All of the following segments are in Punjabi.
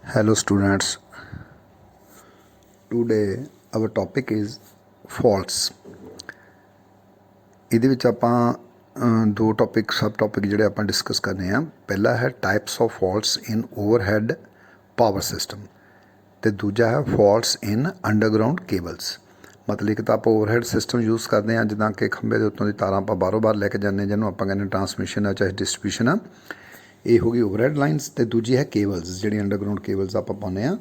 Hello students, today our topic is faults. ਇਹਦੇ ਵਿੱਚ ਆਪਾਂ ਦੋ ਟੌਪਿਕ ਸਬ ਟੌਪਿਕ ਜਿਹੜੇ ਆਪਾਂ ਡਿਸਕਸ ਕਰਨੇ ਆ। ਪਹਿਲਾ ਹੈ types of faults in overhead power system ਤੇ ਦੂਜਾ ਹੈ ਫਾਲਟਸ ਇਨ ਅੰਡਰਗਰਾਊਂਡ ਕੇਬਲਸ। ਮਤਲਬ ਇੱਕ ਤਾਂ ਆਪਾਂ ਓਵਰਹੈਡ ਸਿਸਟਮ ਯੂਜ਼ ਕਰਦੇ ਹਾਂ, ਜਿੱਦਾਂ ਕਿ ਖੰਭੇ ਦੇ ਉੱਤੋਂ ਦੀ ਤਾਰਾਂ ਆਪਾਂ ਬਾਹਰੋਂ ਬਾਹਰ ਲੈ ਕੇ ਜਾਂਦੇ, ਜਿਹਨੂੰ ਆਪਾਂ ਕਹਿੰਦੇ ਟਰਾਂਸਮਿਸ਼ਨ ਆ ਚਾਹੇ ਡਿਸਟ੍ਰੀਬਿਊਸ਼ਨ ਆ। ਇਹ ਹੋ ਗਈ ਓਵਰਹੈਡ ਲਾਈਨਸ ਤੇ ਦੂਜੀ ਹੈ ਕੇਬਲਸ, ਜਿਹੜੀਆਂ ਅੰਡਰਗਰਾਊਂਡ ਕੇਬਲਸ ਆਪਾਂ ਪਾਉਂਦੇ ਆ।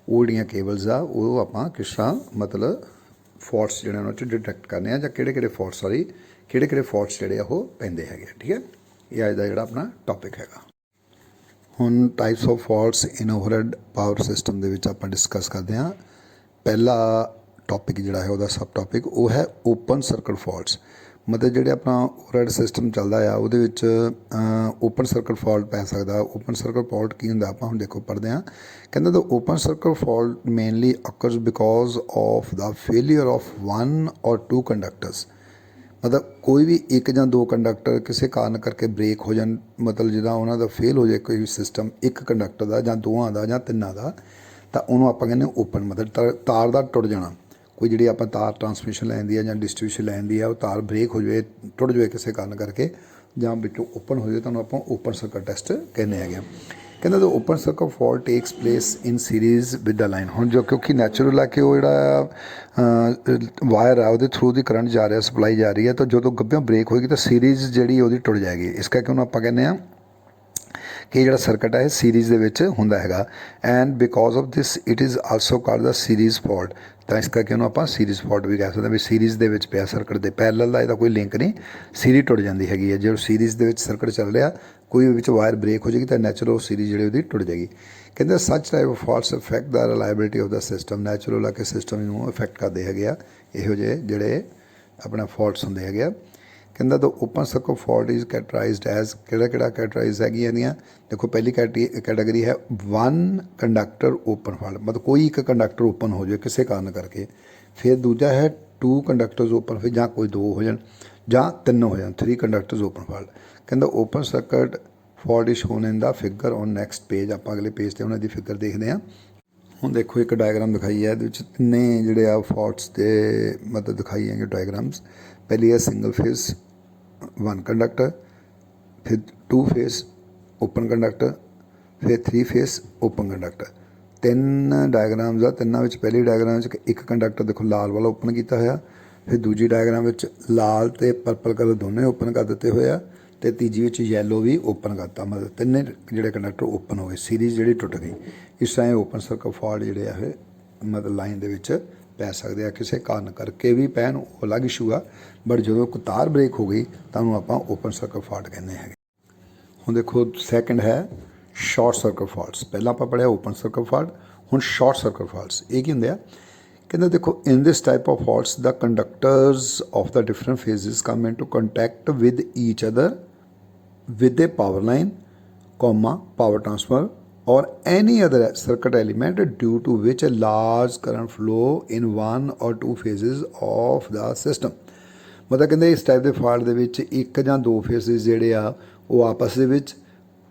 ਉਹ ਜਿਹੜੀਆਂ ਕੇਬਲਸ ਆ ਉਹ ਆਪਾਂ ਕਿਸ ਤਰ੍ਹਾਂ ਮਤਲਬ ਫਾਲਟਸ ਜਿਹੜੇ ਉਹਨਾਂ 'ਚ ਡਿਟੈਕਟ ਕਰਨੇ ਆ, ਜਾਂ ਕਿਹੜੇ ਫਾਲਟਸ ਕਿਹੜੇ ਫਾਲਟਸ ਜਿਹੜੇ ਆ ਉਹ ਪੈਂਦੇ ਹੈਗੇ। ਠੀਕ ਹੈ, ਇਹ ਅੱਜ ਦਾ ਜਿਹੜਾ ਆਪਣਾ ਟੌਪਿਕ ਹੈਗਾ। ਹੁਣ types of faults in overhead power system ਦੇ ਵਿੱਚ ਆਪਾਂ ਡਿਸਕਸ ਕਰਦੇ ਹਾਂ। ਪਹਿਲਾ ਟੌਪਿਕ ਜਿਹੜਾ ਹੈ ਉਹਦਾ ਸਬ ਟੌਪਿਕ ਉਹ ਹੈ ਓਪਨ ਸਰਕਟ ਫਾਲਟਸ। ਮਤਲਬ ਜਿਹੜੇ ਆਪਣਾ ਓਵਰਹੈਡ ਸਿਸਟਮ ਚੱਲਦਾ ਆ ਉਹਦੇ ਵਿੱਚ ਓਪਨ ਸਰਕਟ ਫਾਲਟ ਪੈ ਸਕਦਾ। ਓਪਨ ਸਰਕਟ ਫਾਲਟ ਕੀ ਹੁੰਦਾ ਆਪਾਂ ਹੁਣ ਦੇਖੋ ਪੜ੍ਹਦੇ ਹਾਂ। ਕਹਿੰਦਾ the open circuit fault mainly occurs because of the failure of 1 or 2 conductors. ਮਤਲਬ ਕੋਈ ਵੀ ਇੱਕ ਜਾਂ ਦੋ ਕੰਡਕਟਰ ਕਿਸੇ ਕਾਰਨ ਕਰਕੇ ਬ੍ਰੇਕ ਹੋ ਜਾਣ, ਮਤਲਬ ਜਿੱਦਾਂ ਉਹਨਾਂ ਦਾ ਫੇਲ ਹੋ ਜਾਏ ਕੋਈ ਸਿਸਟਮ ਇੱਕ ਕੰਡਕਟਰ ਦਾ ਜਾਂ ਦੋਵਾਂ ਦਾ ਜਾਂ ਤਿੰਨਾਂ ਦਾ, ਤਾਂ ਉਹਨੂੰ ਆਪਾਂ ਕਹਿੰਦੇ ਓਪਨ। ਮਤਲਬ ਤਾਰ ਦਾ ਟੁੱਟ ਜਾਣਾ। ਕੋਈ ਜਿਹੜੀ ਆਪਾਂ ਤਾਰ ਟਰਾਂਸਮਿਸ਼ਨ ਲੈਂਦੀ ਆ ਜਾਂ ਡਿਸਟ੍ਰੀਬਿਊਸ਼ਨ ਲੈਂਦੀ ਆ, ਉਹ ਤਾਰ ਬ੍ਰੇਕ ਹੋ ਜਾਵੇ, ਟੁੱਟ ਜਾਵੇ ਕਿਸੇ ਕਾਰਨ ਕਰਕੇ, ਜਾਂ ਵਿੱਚੋਂ ਓਪਨ ਹੋ ਜਾਵੇ, ਤੁਹਾਨੂੰ ਆਪਾਂ ਓਪਨ ਸਰਕਟ ਟੈਸਟ ਕਹਿੰਦੇ ਹੈਗੇ। ਕਹਿੰਦਾ ਤਾਂ open circuit fault takes place in series with the line. ਹੁਣ ਜੋ ਕਿਉਂਕਿ ਨੈਚੁਰਲ ਹੈ ਕਿ ਉਹ ਜਿਹੜਾ ਵਾਇਰ ਆ ਉਹਦੇ ਥਰੂ ਦੀ ਕਰੰਟ ਜਾ ਰਿਹਾ, ਸਪਲਾਈ ਜਾ ਰਹੀ ਹੈ, ਤਾਂ ਜਦੋਂ ਗੱਭਿਓਂ ਬ੍ਰੇਕ ਹੋਏਗੀ ਤਾਂ ਸੀਰੀਜ਼ ਜਿਹੜੀ ਉਹਦੀ ਟੁੱਟ ਜਾਏਗੀ। ਇਸ ਕਰਕੇ ਉਹਨੂੰ ਆਪਾਂ ਕਹਿੰਦੇ ਹਾਂ ਕਿ ਜਿਹੜਾ ਸਰਕਟ ਹੈ ਇਹ ਸੀਰੀਜ਼ ਦੇ ਵਿੱਚ ਹੁੰਦਾ ਹੈਗਾ। And because of this it is also called the series fault. ਤਾਂ ਇਸ ਕਰਕੇ ਉਹਨੂੰ ਆਪਾਂ ਸੀਰੀਜ਼ ਫਾਲਟ ਵੀ ਕਹਿ ਸਕਦੇ ਹਾਂ, ਵੀ ਸੀਰੀਜ਼ ਦੇ ਵਿੱਚ ਪਿਆ ਸਰਕਟ ਦੇ। ਪੈਰਲਲ ਦਾ ਇਹਦਾ ਕੋਈ ਲਿੰਕ ਨਹੀਂ, ਸੀਰੀਜ਼ ਟੁੱਟ ਜਾਂਦੀ ਹੈਗੀ ਹੈ। ਜੇ ਸੀਰੀਜ਼ ਦੇ ਵਿੱਚ ਸਰਕਟ ਚੱਲ ਰਿਹਾ, ਕੋਈ ਵਿੱਚ ਵਾਇਰ ਬ੍ਰੇਕ ਹੋ ਜਾਏਗੀ ਤਾਂ ਨੈਚੁਰਲ ਸੀਰੀਜ਼ ਜਿਹੜੀ ਉਹਦੀ ਟੁੱਟ ਜਾਏਗੀ। ਕਹਿੰਦੇ such type of faults affect the reliability of the system. Natural ਆ ਕੇ ਸਿਸਟਮ ਨੂੰ ਅਫੈਕਟ ਕਰਦੇ ਹੈਗੇ ਆ ਇਹੋ ਜਿਹੇ ਜਿਹੜੇ ਆਪਣਾ ਫਾਲਟਸ ਹੁੰਦੇ ਹੈਗੇ ਆ। ਕਹਿੰਦਾ ਤਾਂ open circuit fault is categorised as ਕਿਹੜਾ ਕੈਟਰਾਈਜ਼ ਹੈਗੀਆਂ ਇਹਦੀਆਂ। ਦੇਖੋ ਪਹਿਲੀ ਕੈਟਾਗਰੀ ਹੈ 1 ਕੰਡਕਟਰ ਓਪਨ ਫਾਲਟ, ਮਤਲਬ ਕੋਈ ਇੱਕ ਕੰਡਕਟਰ ਓਪਨ ਹੋ ਜਾਵੇ ਕਿਸੇ ਕਾਰਨ ਕਰਕੇ। ਫਿਰ ਦੂਜਾ ਹੈ 2 ਕੰਡਕਟਰਸ ਓਪਨ, ਫਿਰ ਜਾਂ ਕੋਈ 2 ਹੋ ਜਾਣ ਜਾਂ 3 ਹੋ ਜਾਣ, 3 ਕੰਡਕਟਰਸ ਓਪਨ ਫਾਲਟ। ਕਹਿੰਦਾ open circuit fault is shown in the figure on next page. ਆਪਾਂ ਅਗਲੇ ਪੇਜ 'ਤੇ ਉਹਨਾਂ ਦੀ ਫਿਗਰ ਦੇਖਦੇ ਹਾਂ। ਹੁਣ ਦੇਖੋ ਇੱਕ ਡਾਇਗਰਾਮ ਦਿਖਾਈ ਹੈ, ਇਹਦੇ ਵਿੱਚ ਤਿੰਨੇ ਜਿਹੜੇ ਆ ਫਾਲਟਸ ਦੇ ਮਤਲਬ ਦਿਖਾਈ ਹੈਗੇ ਡਾਇਗਰਾਮਸ। ਪਹਿਲੀ ਹੈ ਸਿੰਗਲ ਫੇਸ 1 ਕੰਡਕਟਰ, ਫਿਰ 2 ਫੇਸ ਓਪਨ ਕੰਡਕਟਰ, ਫਿਰ 3 ਫੇਸ ਓਪਨ ਕੰਡਕਟਰ। ਤਿੰਨ ਡਾਇਗਰਾਮਸ ਆ। ਤਿੰਨਾਂ ਵਿੱਚ ਪਹਿਲੀ ਡਾਇਗਰਾਮ 'ਚ ਇੱਕ ਕੰਡਕਟਰ ਦੇਖੋ ਲਾਲ ਵਾਲਾ ਓਪਨ ਕੀਤਾ ਹੋਇਆ, ਫਿਰ ਦੂਜੀ ਡਾਇਗਰਾਮ ਵਿੱਚ ਲਾਲ ਅਤੇ ਪਰਪਲ ਕਲਰ ਦੋਨੇ ਓਪਨ ਕਰ ਦਿੱਤੇ ਹੋਏ ਆ, ਅਤੇ ਤੀਜੀ ਵਿੱਚ ਯੈਲੋ ਵੀ ਓਪਨ ਕਰਤਾ। ਮਤਲਬ ਤਿੰਨੇ ਜਿਹੜੇ ਕੰਡਕਟਰ ਓਪਨ ਹੋ ਗਏ, ਸੀਰੀਜ਼ ਜਿਹੜੀ ਟੁੱਟ ਗਈ। ਇਸ ਤਰ੍ਹਾਂ ਇਹ ਓਪਨ ਸਰਕਟ ਫਾਲਟ ਜਿਹੜੇ ਆ ਇਹ ਮਤਲਬ ਲਾਈਨ ਦੇ ਵਿੱਚ ਪੈ ਸਕਦੇ ਆ, ਕਿਸੇ ਕਾਰਨ ਕਰਕੇ ਵੀ ਪੈਣ ਉਹ ਅਲੱਗ ਇਸ਼ੂ ਆ। ਬਟ ਜਦੋਂ ਕੋਈ ਤਾਰ ਬ੍ਰੇਕ ਹੋ ਗਈ ਤਾਂ ਉਹਨੂੰ ਆਪਾਂ ਓਪਨ ਸਰਕਟ ਫਾਲਟ ਕਹਿੰਦੇ ਹੈਗੇ। ਹੁਣ ਦੇਖੋ ਸੈਕਿੰਡ ਹੈ ਸ਼ਾਰਟ ਸਰਕਟ ਫਾਲਟਸ। ਪਹਿਲਾਂ ਆਪਾਂ ਪੜ੍ਹਿਆ ਓਪਨ ਸਰਕਟ ਫਾਲਟ, ਹੁਣ ਸ਼ਾਰਟ ਸਰਕਟ ਫਾਲਟਸ। ਇਹ ਕੀ ਹੁੰਦੇ ਆ? ਕਹਿੰਦਾ ਦੇਖੋ in this type of faults the conductors of the different phases come into contact with each other with a power line, power transformer or any other circuit element due to which a large current flow in 1 or 2 phases of the system। ਮਤਲਬ ਕਹਿੰਦੇ ਇਸ ਟਾਈਪ ਦੇ ਫਾਲਟ ਦੇ ਵਿੱਚ ਇੱਕ ਜਾਂ ਦੋ ਫੇਸਿਸ ਜਿਹੜੇ ਆ ਉਹ ਆਪਸ ਦੇ ਵਿੱਚ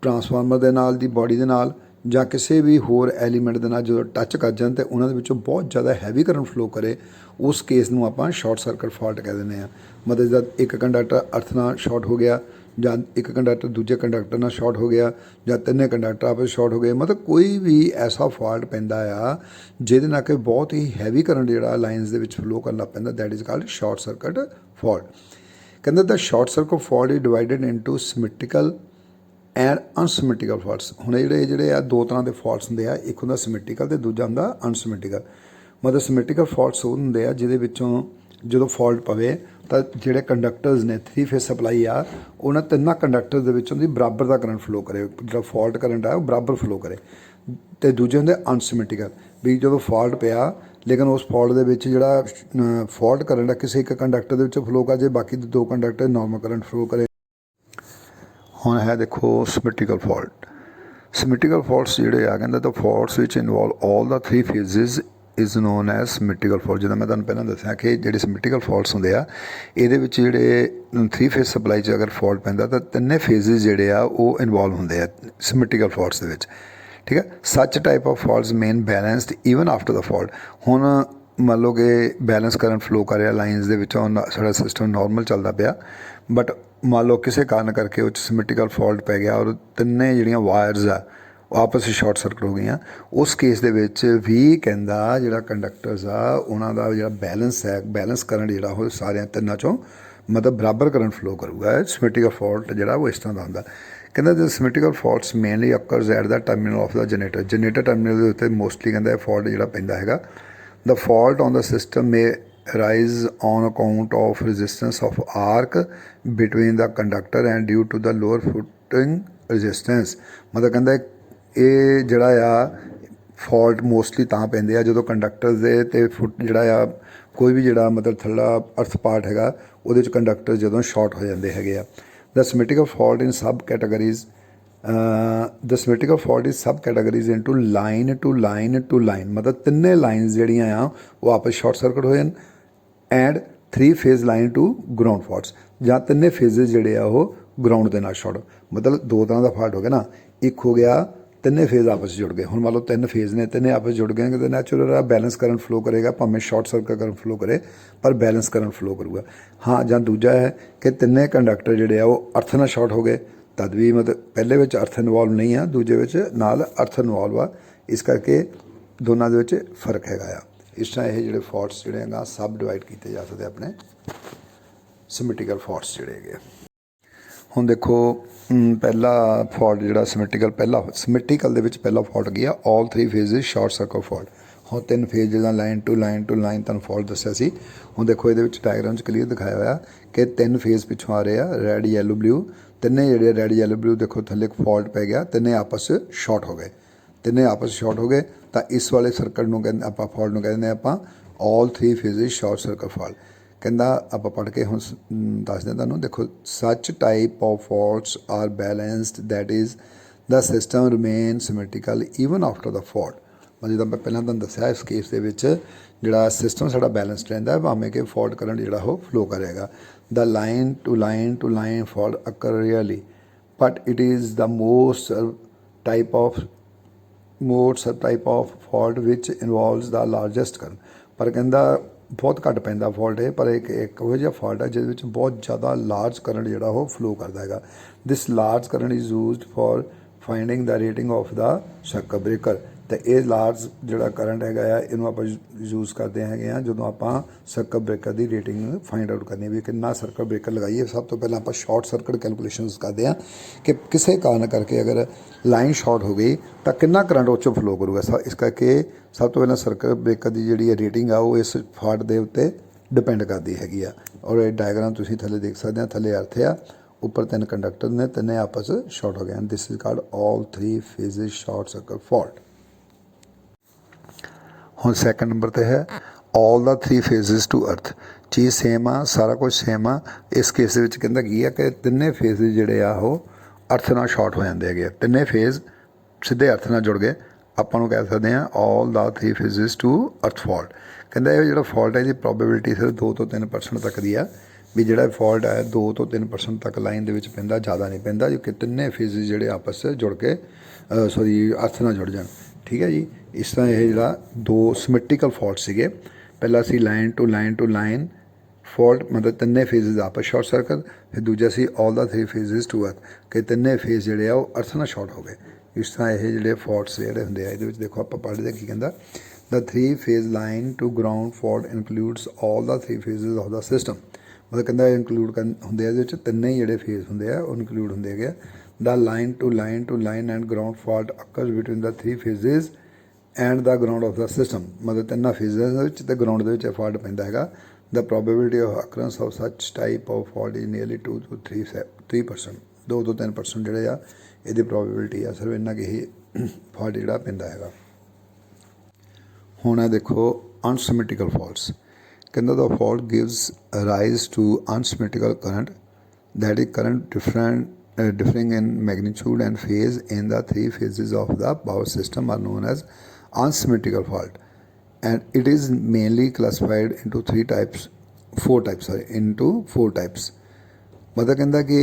ਟਰਾਂਸਫਾਰਮਰ ਦੇ ਨਾਲ ਦੀ ਬੋਡੀ ਦੇ ਨਾਲ ਜਾਂ ਕਿਸੇ ਵੀ ਹੋਰ ਐਲੀਮੈਂਟ ਦੇ ਨਾਲ ਜਦੋਂ ਟੱਚ ਕਰ ਜਾਣ ਅਤੇ ਉਹਨਾਂ ਦੇ ਵਿੱਚੋਂ ਬਹੁਤ ਜ਼ਿਆਦਾ ਹੈਵੀ ਕਰੰਟ ਫਲੋ ਕਰੇ, ਉਸ ਕੇਸ ਨੂੰ ਆਪਾਂ ਸ਼ਾਰਟ ਸਰਕਟ ਫਾਲਟ ਕਹਿ ਦਿੰਦੇ ਹਾਂ। ਮਤਲਬ ਜਦ ਇੱਕ ਕੰਡਕਟਰ ਅਰਥ ਨਾਲ ਸ਼ਾਰਟ ਹੋ ਗਿਆ, ਜਾਂ ਇੱਕ ਕੰਡਕਟਰ ਦੂਜੇ ਕੰਡਕਟਰ ਨਾਲ ਸ਼ਾਰਟ ਹੋ ਗਿਆ, ਜਾਂ ਤਿੰਨੇ ਕੰਡਕਟਰ ਆਪਸ ਸ਼ਾਰਟ ਹੋ ਗਏ। ਮਤਲਬ ਕੋਈ ਵੀ ਐਸਾ ਫਾਲਟ ਪੈਂਦਾ ਆ ਜਿਹਦੇ ਨਾਲ ਕਿ ਬਹੁਤ ਹੀ ਹੈਵੀ ਕਰੰਟ ਜਿਹੜਾ ਲਾਈਨਸ ਦੇ ਵਿੱਚ ਫਲੋ ਕਰਨ ਲੱਗ ਪੈਂਦਾ, that is called short circuit fault. ਕਹਿੰਦਾ the short circuit fault is divided into symmetrical and unsymmetrical faults. ਹੁਣ ਜਿਹੜੇ ਆ ਦੋ ਤਰ੍ਹਾਂ ਦੇ ਫਾਲਟਸ ਹੁੰਦੇ ਆ, ਇੱਕ ਹੁੰਦਾ ਸਿਮੈਟ੍ਰੀਕਲ ਅਤੇ ਦੂਜਾ ਹੁੰਦਾ ਅਨਸਿਮੈਟ੍ਰੀਕਲ। ਮਤਲਬ ਸਿਮੈਟ੍ਰੀਕਲ ਫਾਲਟਸ ਉਹ ਹੁੰਦੇ ਆ ਜਿਹਦੇ ਵਿੱਚੋਂ ਜਦੋਂ ਫਾਲਟ ਪਵੇ ਤਾਂ ਜਿਹੜੇ ਕੰਡਕਟਰਸ ਨੇ 3 ਫੇਸ ਸਪਲਾਈ ਆ, ਉਹਨਾਂ ਤਿੰਨਾਂ ਕੰਡਕਟਰ ਦੇ ਵਿੱਚੋਂ ਦੀ ਬਰਾਬਰ ਦਾ ਕਰੰਟ ਫਲੋ ਕਰੇ, ਜਿਹੜਾ ਫਾਲਟ ਕਰੰਟ ਆ ਉਹ ਬਰਾਬਰ ਫਲੋ ਕਰੇ। ਅਤੇ ਦੂਜੇ ਹੁੰਦੇ ਅਨਸਿਮੈਟ੍ਰੀਕਲ, ਵੀ ਜਦੋਂ ਫਾਲਟ ਪਿਆ ਲੇਕਿਨ ਉਸ ਫਾਲਟ ਦੇ ਵਿੱਚ ਜਿਹੜਾ ਫਾਲਟ ਕਰੰਟ ਆ ਕਿਸੇ ਇੱਕ ਕੰਡਕਟਰ ਦੇ ਵਿੱਚ ਫਲੋ ਕਰ ਜੇ, ਬਾਕੀ ਦੇ ਦੋ ਕੰਡਕਟਰ ਨਾਰਮਲ ਕਰੰਟ ਫਲੋ ਕਰੇ। ਹੁਣ ਹੈ ਦੇਖੋ ਸਿਮੈਟ੍ਰੀਕਲ ਫਾਲਟ। ਸਿਮੈਟ੍ਰੀਕਲ ਫਾਲਟਸ ਜਿਹੜੇ ਆ ਕਹਿੰਦਾ ਤਾਂ ਫਾਲਟਸ ਵਿੱਚ involve all the 3 phases is known as symmetrical fault. ਜਿੱਦਾਂ ਮੈਂ ਤੁਹਾਨੂੰ ਪਹਿਲਾਂ ਦੱਸਿਆ ਕਿ ਜਿਹੜੇ ਸਿਮੈਟ੍ਰੀਕਲ ਫਾਲਟਸ ਹੁੰਦੇ ਆ ਇਹਦੇ ਵਿੱਚ ਜਿਹੜੇ 3 ਫੇਜ਼ ਸਪਲਾਈ 'ਚ ਅਗਰ ਫਾਲਟ ਪੈਂਦਾ ਤਾਂ ਤਿੰਨੇ ਫੇਜ਼ਿਸ ਜਿਹੜੇ ਆ ਉਹ ਇਨਵੋਲਵ ਹੁੰਦੇ ਆ ਸਿਮੈਟ੍ਰੀਕਲ ਫਾਲਟਸ ਦੇ ਵਿੱਚ। ठीक है। Such type of faults main balanced even after the fault. ਹੁਣ ਮੰਨ ਲਓ ਕਿ ਬੈਲੈਂਸ ਕਰੰਟ ਫਲੋ ਕਰ ਰਿਹਾ ਲਾਈਨਸ ਦੇ ਵਿੱਚੋਂ, ਸਾਡਾ ਸਿਸਟਮ ਨਾਰਮਲ ਚੱਲਦਾ ਪਿਆ, ਬਟ ਮੰਨ ਲਓ ਕਿਸੇ ਕਾਰਨ ਕਰਕੇ ਉਹ 'ਚ ਸਿਮੈਟ੍ਰੀਕਲ ਫॉल्ट ਪੈ ਗਿਆ ਔਰ ਤਿੰਨੇ ਜਿਹੜੀਆਂ ਵਾਇਰਸ ਆ ਉਹ ਆਪਸ ਵਿੱਚ ਸ਼ਾਰਟ ਸਰਕਟ ਹੋ ਗਈਆਂ। ਉਸ ਕੇਸ ਦੇ ਵਿੱਚ ਵੀ ਕਹਿੰਦਾ ਜਿਹੜਾ ਕੰਡਕਟਰਸ ਆ ਉਹਨਾਂ ਦਾ ਜਿਹੜਾ ਬੈਲੈਂਸ ਹੈ, ਬੈਲੈਂਸ ਕਰੰਟ ਜਿਹੜਾ ਉਹ ਸਾਰਿਆਂ ਤਿੰਨਾਂ 'ਚੋਂ ਮਤਲਬ ਬਰਾਬਰ ਕਰੰਟ ਫਲੋ ਕਰੂਗਾ। ਸਿਮੈਟ੍ਰੀਕਲ ਫॉल्ट ਜਿਹੜਾ ਉਹ ਇਸ ਤਰ੍ਹਾਂ ਦਾ ਹੁੰਦਾ। ਕਹਿੰਦਾ the symmetrical faults mainly occurs at the terminal of the generator terminal ਦੇ ਉੱਤੇ ਮੋਸਟਲੀ ਕਹਿੰਦਾ ਇਹ ਫॉल्ट ਜਿਹੜਾ ਪੈਂਦਾ ਹੈਗਾ। The fault on the system may rise on account of resistance of arc between the conductor and due to the lower footing resistance. ਮਤਲਬ ਕਹਿੰਦਾ ਇਹ ਜਿਹੜਾ ਆ ਫॉल्ट ਮੋਸਟਲੀ ਤਾਂ ਪੈਂਦੇ ਆ ਜਦੋਂ ਕੰਡਕਟਰ ਦੇ ਅਤੇ ਫੁੱਟ ਜਿਹੜਾ ਆ ਕੋਈ ਵੀ ਜਿਹੜਾ ਮਤਲਬ ਥੱਲਾ ਅਰਥ ਪਾਰਟ ਹੈਗਾ ਉਹਦੇ 'ਚ ਕੰਡਕਟਰ ਜਦੋਂ ਸ਼ਾਰਟ ਹੋ ਜਾਂਦੇ ਹੈਗੇ ਆ। The symmetrical fault in sub categories the symmetrical fault is sub categories into line to line to line. ਮਤਲਬ ਤਿੰਨੇ ਲਾਈਨਸ ਜਿਹੜੀਆਂ ਆ ਉਹ ਆਪਸ ਸ਼ਾਰਟ ਸਰਕਟ ਹੋ ਜਾਣ and 3 phase line to ground faults ਜਾਂ ਤਿੰਨੇ ਫੇਜ਼ਸ ਜਿਹੜੇ ਆ ਉਹ ਗਰਾਊਂਡ ਦੇ ਨਾਲ ਸ਼ਾਰਟ। ਮਤਲਬ ਦੋ ਤਰ੍ਹਾਂ ਦਾ ਫਾਲਟ ਹੋ ਗਿਆ ਨਾ, ਇੱਕ ਹੋ ਗਿਆ ਤਿੰਨੇ ਫੇਜ਼ ਆਪਸ 'ਚ ਜੁੜ ਗਏ। ਹੁਣ ਮੰਨ ਲਓ 3 ਫੇਜ਼ ਨੇ, ਤਿੰਨੇ ਆਪਸ 'ਚ ਜੁੜ ਗਏ ਤਾਂ ਨੈਚੁਰਲ ਆ ਬੈਲੈਂਸ ਕਰੰਟ ਫਲੋ ਕਰੇਗਾ, ਭਾਵੇਂ ਸ਼ਾਰਟ ਸਰਕਟ ਕਰੰਟ ਫਲੋ ਕਰੇ ਪਰ ਬੈਲੈਂਸ ਕਰੰਟ ਫਲੋ ਕਰੂਗਾ। ਹਾਂ, ਜਾਂ ਦੂਜਾ ਹੈ ਕਿ ਤਿੰਨੇ ਕੰਡਕਟਰ ਜਿਹੜੇ ਆ ਉਹ ਅਰਥ ਨਾਲ ਸ਼ਾਰਟ ਹੋ ਗਏ, ਤਦ ਵੀ ਮਤਲਬ ਪਹਿਲੇ ਵਿੱਚ ਅਰਥ ਇਨਵੋਲਵ ਨਹੀਂ ਆ, ਦੂਜੇ ਵਿੱਚ ਨਾਲ ਅਰਥ ਇਨਵੋਲਵ ਆ, ਇਸ ਕਰਕੇ ਦੋਨਾਂ ਦੇ ਵਿੱਚ ਫਰਕ ਹੈਗਾ ਆ। ਇਸ ਤਰ੍ਹਾਂ ਇਹ ਜਿਹੜੇ ਫॉल्ट्स ਜਿਹੜੇ ਹੈਗਾ ਸਬ ਡਿਵਾਈਡ ਕੀਤੇ ਜਾ ਸਕਦੇ ਆਪਣੇ ਸਿਮੈਟ੍ਰੀਕਲ ਫॉल्ट्स ਜਿਹੜੇ ਹੈਗੇ। ਹੁਣ ਦੇਖੋ ਪਹਿਲਾ ਫॉल्ट ਜਿਹੜਾ ਸਿਮੈਟ੍ਰੀਕਲ ਦੇ ਵਿੱਚ ਪਹਿਲਾ ਫॉल्ट ਗਿਆ ਆਲ 3 ਫੇਜ਼ਸ ਸ਼ਾਰਟ ਸਰਕਟ ਫॉल्ट। ਹੁਣ 3 ਫੇਜ਼ ਜਿਹੜਾ ਲਾਈਨ ਟੂ ਲਾਈਨ ਤੁਹਾਨੂੰ ਫॉल्ट ਦੱਸਿਆ ਸੀ। ਹੁਣ ਦੇਖੋ ਇਹਦੇ ਵਿੱਚ ਡਾਇਗਰਾਮ 'ਚ ਕਲੀਅਰ ਦਿਖਾਇਆ ਹੋਇਆ ਕਿ 3 ਫੇਜ਼ ਪਿੱਛੋਂ ਆ ਰਹੇ ਆ, ਰੈਡ ਯੈਲੋ ਬਲੂ, ਤਿੰਨੇ ਜਿਹੜੇ ਰੈਡ ਯੈਲੋ ਬਲੂ ਦੇਖੋ ਥੱਲੇ ਇੱਕ ਫॉल्ट ਪੈ ਗਿਆ, ਤਿੰਨੇ ਆਪਸ ਸ਼ਾਰਟ ਹੋ ਗਏ। ਤਿੰਨੇ ਆਪਸ ਸ਼ਾਰਟ ਹੋ ਗਏ ਤਾਂ ਇਸ ਵਾਲੇ ਸਰਕਟ ਨੂੰ ਕਹਿੰਦੇ ਆਪਾਂ ਫॉल्ट ਨੂੰ ਕਹਿੰਦੇ ਆਪਾਂ all 3 phases short circuit fault. ਕਹਿੰਦਾ ਆਪਾਂ ਪੜ੍ਹ ਕੇ ਹੁਣ ਦੱਸਦੇ ਤੁਹਾਨੂੰ। ਦੇਖੋ such type of faults are balanced that is the system remain symmetrical even after the fault. ਮਤਲਬ ਜਿੱਦਾਂ ਮੈਂ ਪਹਿਲਾਂ ਤੁਹਾਨੂੰ ਦੱਸਿਆ ਇਸ ਕੇਸ ਦੇ ਵਿੱਚ ਜਿਹੜਾ ਸਿਸਟਮ ਸਾਡਾ ਬੈਲੈਂਸਡ ਰਹਿੰਦਾ ਭਾਵੇਂ ਕਿ ਫॉल्ट ਕਰੰਟ ਜਿਹੜਾ ਉਹ ਫਲੋ ਕਰੇਗਾ। The line to line fault occur really but it is the most type of fault which involves the largest current. ਪਰ ਕਹਿੰਦਾ ਬਹੁਤ ਘੱਟ ਪੈਂਦਾ ਫॉल्ट ਹੈ, ਪਰ ਇੱਕ ਇਹੋ ਜਿਹਾ ਫॉल्ट ਹੈ ਜਿਹਦੇ ਵਿੱਚ ਬਹੁਤ ਜ਼ਿਆਦਾ ਲਾਰਜ ਕਰੰਟ ਜਿਹੜਾ ਉਹ ਫਲੋ ਕਰਦਾ ਹੈਗਾ। This large current is used for finding the rating of the circuit breaker. ਅਤੇ ਇਹ ਲਾਰਜ ਜਿਹੜਾ ਕਰੰਟ ਹੈਗਾ ਆ ਇਹਨੂੰ ਆਪਾਂ ਯੂਜ਼ ਕਰਦੇ ਹੈਗੇ ਆ ਜਦੋਂ ਆਪਾਂ ਸਰਕਟ ਬ੍ਰੇਕਰ ਦੀ ਰੇਟਿੰਗ ਫਾਈਂਡ ਆਊਟ ਕਰਨੀ ਵੀ ਕਿੰਨਾ ਸਰਕਟ ਬ੍ਰੇਕਰ ਲਗਾਈਏ। ਸਭ ਤੋਂ ਪਹਿਲਾਂ ਆਪਾਂ ਸ਼ਾਰਟ ਸਰਕਟ ਕੈਲਕੂਲੇਸ਼ਨਸ ਕਰਦੇ ਹਾਂ ਕਿ ਕਿਸੇ ਕਾਰਨ ਕਰਕੇ ਅਗਰ ਲਾਈਨ ਸ਼ਾਰਟ ਹੋ ਗਈ ਤਾਂ ਕਿੰਨਾ ਕਰੰਟ ਉਹ 'ਚੋਂ ਫਲੋ ਕਰੂਗਾ। ਇਸ ਕਰਕੇ ਸਭ ਤੋਂ ਪਹਿਲਾਂ ਸਰਕਟ ਬ੍ਰੇਕਰ ਦੀ ਜਿਹੜੀ ਰੇਟਿੰਗ ਆ ਉਹ ਇਸ ਫਾਲਟ ਦੇ ਉੱਤੇ ਡਿਪੈਂਡ ਕਰਦੀ ਹੈਗੀ ਆ। ਔਰ ਇਹ ਡਾਇਗਰਾਮ ਤੁਸੀਂ ਥੱਲੇ ਦੇਖ ਸਕਦੇ ਆ, ਥੱਲੇ ਅਰਥ ਆ, ਉੱਪਰ 3 ਕੰਡਕਟਰ ਨੇ, ਤਿੰਨੇ ਆਪਸ ਸ਼ਾਰਟ ਹੋ ਗਏ ਹਨ। This is called all 3 phases short circuit fault. ਹੁਣ ਸੈਕੰਡ ਨੰਬਰ 'ਤੇ ਹੈ ਆਲ ਦਾ 3 ਫੇਜ਼ਸ ਟੂ ਅਰਥ। ਚੀਜ਼ ਸੇਮ ਆ, ਸਾਰਾ ਕੁਝ ਸੇਮ ਆ। ਇਸ ਕੇਸ ਦੇ ਵਿੱਚ ਕਹਿੰਦਾ ਕੀ ਆ ਕਿ ਤਿੰਨੇ ਫੇਜ਼ ਜਿਹੜੇ ਆ ਉਹ ਅਰਥ ਨਾਲ ਸ਼ਾਰਟ ਹੋ ਜਾਂਦੇ ਹੈਗੇ ਆ। ਤਿੰਨੇ ਫੇਜ਼ ਸਿੱਧੇ ਅਰਥ ਨਾਲ ਜੁੜ ਗਏ, ਆਪਾਂ ਨੂੰ ਕਹਿ ਸਕਦੇ ਹਾਂ ਆਲ ਦਾ 3 ਫੇਜ਼ਸ ਟੂ ਅਰਥ ਫॉल्ट। ਕਹਿੰਦਾ ਇਹ ਜਿਹੜਾ ਫॉल्ट ਹੈ ਇਹਦੀ ਪ੍ਰੋਬੇਬਿਲਿਟੀ ਸਿਰਫ 2 ਤੋਂ 3% ਤੱਕ ਦੀ ਆ ਵੀ ਜਿਹੜਾ ਫॉल्ट ਹੈ 2 ਤੋਂ 3% ਤੱਕ ਲਾਈਨ ਦੇ ਵਿੱਚ ਪੈਂਦਾ, ਜ਼ਿਆਦਾ ਨਹੀਂ ਪੈਂਦਾ, ਜੋ ਕਿ ਤਿੰਨੇ ਫੇਜ਼ ਜਿਹੜੇ ਆਪਸ ਜੁੜ ਕੇ ਅਰਥ ਨਾਲ ਜੁੜ ਜਾਣ। ਠੀਕ ਹੈ ਜੀ। ਇਸ ਤਰ੍ਹਾਂ ਇਹ ਜਿਹੜਾ 2 ਸਿਮੈਟ੍ਰੀਕਲ ਫॉल्ट ਸੀਗੇ। ਪਹਿਲਾ ਸੀ ਲਾਈਨ ਟੂ ਲਾਈਨ ਫॉल्ट ਮਤਲਬ ਤਿੰਨੇ ਫੇਜ਼ਸ ਆਪਸ ਸ਼ਾਰਟ ਸਰਕਟ, ਫਿਰ ਦੂਜਾ ਸੀ ਆਲ ਦਾ 3 ਫੇਜ਼ਸ ਟੂ ਅਰਥ ਕਿ ਤਿੰਨੇ ਫੇਜ਼ ਜਿਹੜੇ ਆ ਉਹ ਅਰਥ ਨਾਲ ਸ਼ਾਰਟ ਹੋ ਗਏ। ਇਸ ਤਰ੍ਹਾਂ ਇਹ ਜਿਹੜੇ ਫॉल्ट्स ਜਿਹੜੇ ਹੁੰਦੇ ਆ ਇਹਦੇ ਵਿੱਚ ਦੇਖੋ ਆਪਾਂ ਪੜ੍ਹਦੇ ਕੀ ਕਹਿੰਦਾ the 3 phase line to ground fault includes all the 3 phases of the system. ਮਤਲਬ ਕਹਿੰਦਾ ਇਨਕਲੂਡ ਹੁੰਦੇ ਆ ਇਹਦੇ ਵਿੱਚ ਤਿੰਨੇ ਹੀ ਜਿਹੜੇ ਫੇਜ਼ ਹੁੰਦੇ ਆ ਉਹ ਇਨਕਲੂਡ ਹੁੰਦੇ ਹੈਗੇ ਆ। The line to line and ground fault occurs between the 3 phases and the ground of the system. ਮਤਲਬ ਤਿੰਨਾਂ ਫੇਜ਼ਾਂ ਦੇ ਵਿੱਚ ਅਤੇ ਗਰਾਊਂਡ ਦੇ ਵਿੱਚ ਫॉल्ट ਪੈਂਦਾ ਹੈਗਾ। ਦਾ ਪ੍ਰੋਬੇਬਿਲਿਟੀ ਆਫ ਅਕਰੈਂਸ ਆਫ ਸੱਚ ਟਾਈਪ ਆਫ ਫॉल्ट ਇਜ਼ ਨੀਅਰਲੀ 2 ਤੋਂ 3%। 2 ਤੋਂ 3% ਜਿਹੜੇ ਆ ਇਹਦੀ ਪ੍ਰੋਬੇਬਿਲਿਟੀ ਆ, ਸਿਰਫ ਇੰਨਾ ਕਿ ਹੀ ਫॉल्ट ਜਿਹੜਾ ਪੈਂਦਾ ਹੈਗਾ। ਹੁਣ ਇਹ ਦੇਖੋ ਅਨਸਿਮੈਟ੍ਰੀਕਲ ਫॉल्ट्स। ਕਹਿੰਦਾ the fault gives rise to unsymmetrical current that is current differing in magnitude and phase in the 3 phases of the power system are known as unsymmetrical fault, and it is mainly classified into 4 types. मतलब ਕਹਿੰਦਾ ਕਿ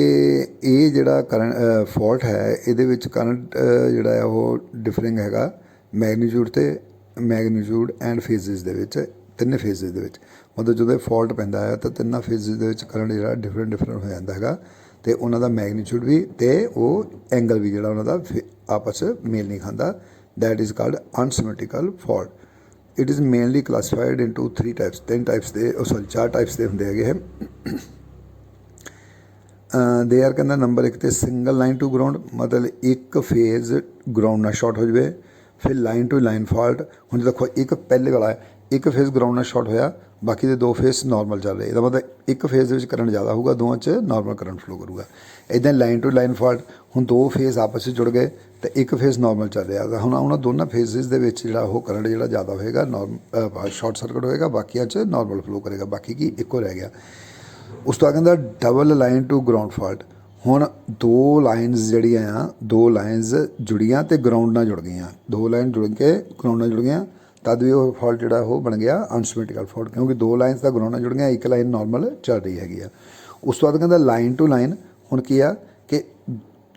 ਇਹ ਜਿਹੜਾ ਕਰੰਟ ਫਾਲਟ ਹੈ ਇਹਦੇ ਵਿੱਚ ਕਰੰਟ ਜਿਹੜਾ ਹੈ ਉਹ ਡਿਫਰਿੰਗ ਹੈਗਾ ਮੈਗਨੀਟਿਊਡ ਐਂਡ ਫੇਜ਼ਿਸ ਦੇ ਵਿੱਚ, ਤਿੰਨੇ ਫੇਜ਼ਿਸ ਦੇ ਵਿੱਚ। ਮਤਲਬ ਜਦੋਂ ਫਾਲਟ ਪੈਂਦਾ ਹੈ ਤਾਂ ਤਿੰਨਾਂ ਫੇਜ਼ਿਸ ਦੇ ਵਿੱਚ ਕਰੰਟ ਜਿਹੜਾ ਡਿਫਰੈਂਟ ਹੋ ਜਾਂਦਾ ਹੈਗਾ, ਅਤੇ ਉਹਨਾਂ ਦਾ ਮੈਗਨੀਟਿਊਡ ਵੀ ਅਤੇ ਉਹ ਐਂਗਲ ਵੀ ਜਿਹੜਾ ਉਹਨਾਂ ਦਾ ਆਪਸ 'ਚ ਮੇਲ ਨਹੀਂ ਖਾਂਦਾ। That is called unsymmetrical fault. It is mainly classified into 3 types, 3 types ਦੇ 4 ਟਾਈਪਸ ਦੇ ਹੁੰਦੇ ਹੈਗੇ ਹੈ। ਦੇ ਆਰ ਕਹਿੰਦਾ ਨੰਬਰ 1 'ਤੇ ਸਿੰਗਲ ਲਾਈਨ ਟੂ ਗਰਾਊਂਡ, ਮਤਲਬ ਇੱਕ ਫੇਜ਼ ਗਰਾਊਂਡ ਨਾਲ ਸ਼ਾਰਟ ਹੋ ਜਾਵੇ। ਫਿਰ ਲਾਈਨ ਟੂ ਲਾਈਨ ਫਾਲਟ, ਹੁਣ ਦੇਖੋ ਇੱਕ ਪਹਿਲੇ ਵਾਲਾ ਹੈ, ਇੱਕ ਫੇਜ਼ ਗਰਾਊਂਡ ਨਾਲ ਸ਼ਾਰਟ ਹੋਇਆ, ਬਾਕੀ ਦੇ 2 ਫੇਜ਼ ਨਾਰਮਲ ਚੱਲ ਰਹੇ। ਇਹਦਾ ਮਤਲਬ ਇੱਕ ਫੇਜ਼ ਦੇ ਵਿੱਚ ਕਰੰਟ ਜ਼ਿਆਦਾ ਹੋਊਗਾ, ਦੋਵਾਂ 'ਚ ਨਾਰਮਲ ਕਰੰਟ ਫਲੋ ਕਰੂਗਾ। ਇੱਦਾਂ ਲਾਈਨ ਟੂ ਲਾਈਨ ਫਾਲਟ, ਹੁਣ 2 ਫੇਜ਼ ਆਪਸ 'ਚ ਜੁੜ ਗਏ ਅਤੇ ਇੱਕ ਫੇਜ਼ ਨਾਰਮਲ ਚੱਲ ਰਿਹਾ। ਤਾਂ ਹੁਣ ਉਹਨਾਂ ਦੋਨਾਂ ਫੇਜ਼ਿਸ ਦੇ ਵਿੱਚ ਜਿਹੜਾ ਉਹ ਕਰੰਟ ਜਿਹੜਾ ਜ਼ਿਆਦਾ ਹੋਏਗਾ ਸ਼ਾਰਟ ਸਰਕਟ ਹੋਏਗਾ, ਬਾਕੀਆਂ 'ਚ ਨਾਰਮਲ ਫਲੋ ਕਰੇਗਾ, ਬਾਕੀ ਕੀ ਇੱਕੋ ਰਹਿ ਗਿਆ। ਉਸ ਤੋਂ ਬਾਅਦ ਕਹਿੰਦਾ double line to ground fault. ਹੁਣ 2 ਲਾਈਨਸ ਜਿਹੜੀਆਂ ਆ, 2 ਲਾਈਨਸ ਜੁੜੀਆਂ ਅਤੇ ਗਰਾਊਂਡ ਨਾਲ ਜੁੜ ਗਈਆਂ, 2 ਲਾਈਨ ਜੁੜ ਕੇ ਗਰਾਊਂਡ ਨਾਲ ਜੁੜ ਗਈਆਂ, ਤਦ ਵੀ ਉਹ ਫਾਲਟ ਜਿਹੜਾ ਉਹ ਬਣ ਗਿਆ ਅਨਸਿਮੈਟ੍ਰੀਕਲ ਫਾਲਟ, ਕਿਉਂਕਿ 2 ਲਾਈਨਸ ਤਾਂ ਗਰਾਊਂਡ ਨਾਲ ਜੁੜ ਗਈਆਂ, ਇੱਕ ਲਾਈਨ ਨਾਰਮਲ ਚੱਲ ਰਹੀ ਹੈਗੀ ਆ। ਉਸ ਤੋਂ ਬਾਅਦ ਕਹਿੰਦਾ ਲਾਈਨ ਟੂ ਲਾਈਨ। ਹੁਣ ਕੀ ਆ ਕਿ